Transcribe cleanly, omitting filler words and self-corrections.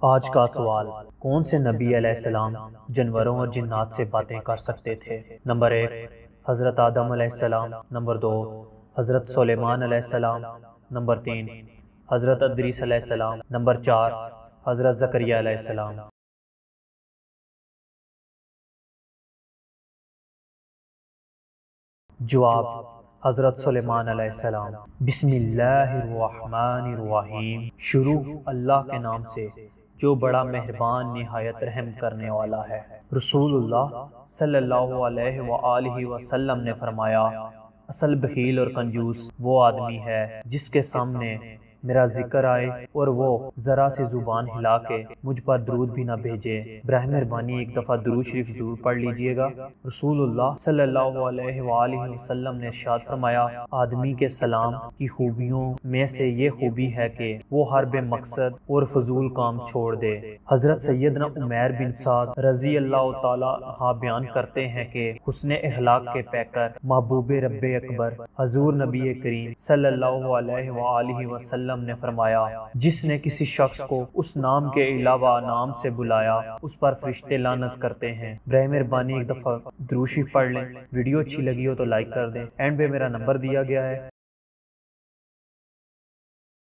آج کا سوال: کون سے نبی علیہ السلام جانوروں اور جنات سے باتیں کر سکتے تھے؟ نمبر 1، حضرت آدم علیہ السلام۔ نمبر 2، حضرت سلیمان علیہ السلام۔ نمبر 3، حضرت ادریس علیہ السلام۔ نمبر 4، حضرت زکریا علیہ السلام۔ جواب: حضرت سلیمان علیہ السلام۔ بسم اللہ الرحمن الرحیم۔ شروع اللہ کے نام سے جو بڑا مہربان نہایت رحم کرنے والا ہے۔ رسول اللہ صلی اللہ علیہ وآلہ وسلم نے فرمایا، اصل بخیل اور کنجوس وہ آدمی ہے جس کے سامنے میرا ذکر آئے اور وہ ذرا سی زبان ہلا کے مجھ پر درود بھی نہ بھیجے۔ براہ مہربانی ایک دفعہ درود شریف ضرور پڑھ لیجئے گا۔ رسول اللہ صلی اللہ علیہ وآلہ وسلم نے ارشاد فرمایا، آدمی کے سلام کی خوبیوں میں سے یہ خوبی ہے کہ وہ ہر بے مقصد اور فضول کام چھوڑ دے۔ حضرت سیدنا عمیر بن سعد رضی اللہ تعالیٰ عنہ بیان کرتے ہیں کہ حسن اخلاق کے پیکر محبوب رب اکبر حضور نبی کریم صلی اللہ علیہ وآلہ وسلم نے فرمایا، جس نے کسی شخص کو اس نام کے علاوہ نام سے بلایا اس پر فرشتے لعنت کرتے ہیں۔ براہ مہربانی ایک دفعہ درود شریف پڑھ لیں۔ ویڈیو اچھی لگی ہو تو لائک کر دیں۔ اینڈ پہ میرا نمبر دیا گیا ہے،